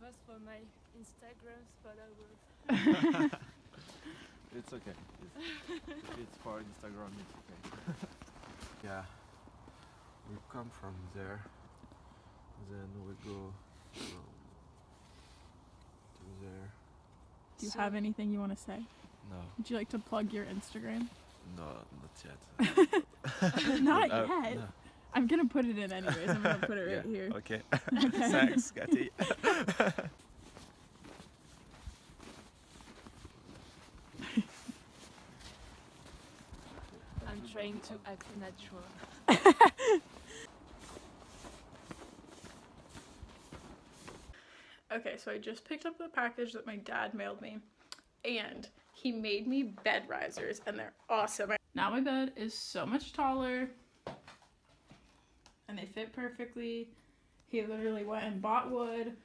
post for my Instagram followers. It's okay. If it's for Instagram, it's okay. Yeah, we come from there, then we go to there. Do you have anything you want to say? No. Would you like to plug your Instagram? No, not yet. Not yet? No. I'm gonna put it in anyways. I'm gonna put it right here. Okay. Thanks, Katy. I'm trying to act natural. Okay, so I just picked up the package that my dad mailed me, and he made me bed risers, and they're awesome. Now my bed is so much taller, and they fit perfectly. He literally went and bought wood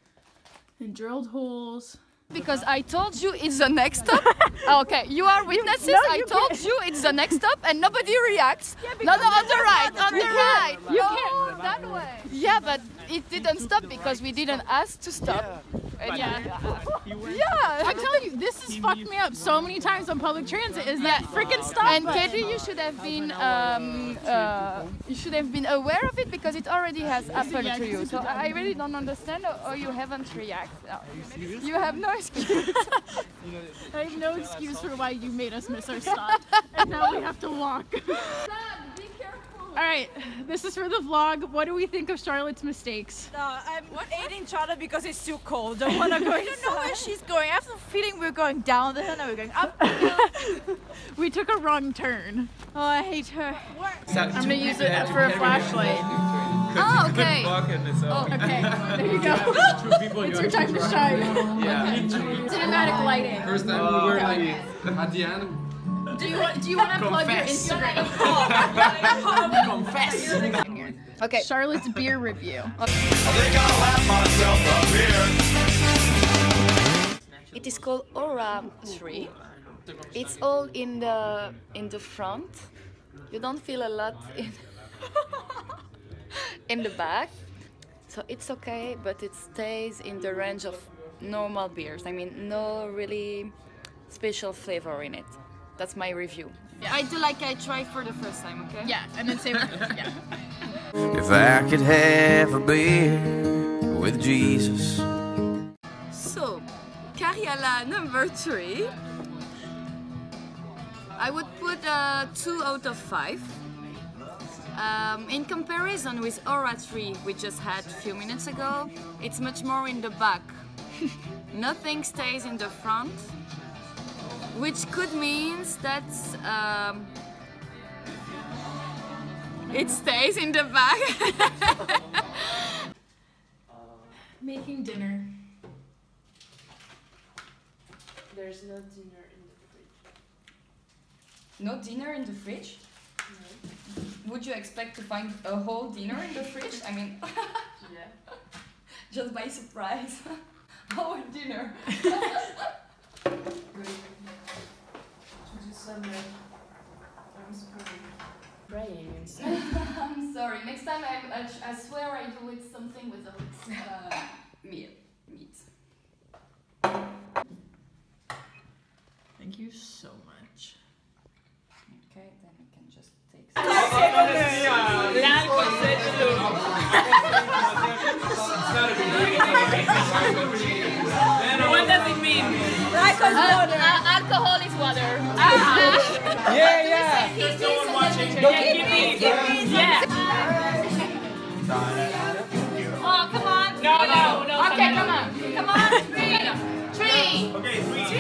and drilled holes. Because I told you it's the next stop. Okay, you are witnesses. I told you it's the next stop, and nobody reacts. Yeah, no, on the right, on the right. You can't that way. Yeah, but it didn't stop because we didn't ask to stop. Yeah. I'm telling you, this has fucked me up so many times on public transit. Is that freaking stop? And Katie, you should have been aware of it because it already has happened to you. So I really don't understand, or you haven't reacted. You have no excuse. I have no excuse for why you made us miss our stop, and now we have to walk. Alright, this is for the vlog. What do we think of Charlotte's mistakes? I'm eating Charlotte because it's too cold. Don't want to go inside. I don't know where she's going. I have the feeling we're going down the hill, now we're going up the hill. We took a wrong turn. Oh, I hate her. I'm gonna use it for a flashlight. Oh, okay. Oh, okay. There you go. It's your time to shine. Yeah. Cinematic lighting. First time we were like at the end. Do you want to plug your Instagram? Confess. Okay. Charlotte's beer review. It is called Aura 3. It's all in the front. You don't feel a lot in the back, so it's okay. But it stays in the range of normal beers. I mean, no really special flavor in it. That's my review. Yeah. I do like I try for the first time, okay? Yeah, and then say yeah. If I could have a beer with Jesus. So, Cariala number 3. I would put 2 out of 5. In comparison with Aura 3 we just had a few minutes ago, it's much more in the back. Nothing stays in the front. Which could mean that it stays in the back. Making dinner. There's no dinner in the fridge. No dinner in the fridge? No. Would you expect to find a whole dinner in the fridge? I mean, yeah. Just by surprise. Our dinner. I'm spraying inside. I'm sorry. Next time I swear I do it something with meat. Thank you so much. Okay, then we can just take What does it mean? Alcohol is water. Yeah. There's no one watching. Give me. Yeah. Oh, come on. No. Okay, come on. 3. Okay, 3, 2.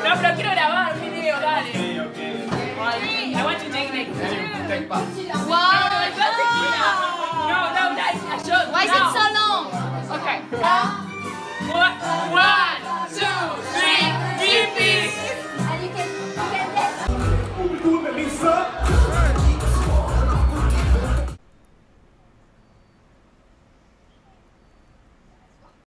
No, pero quiero grabar un video, dale. Okay. I want to take like 2. Take part. Wow. No, that's a shot. Why is it so long? Okay. 1.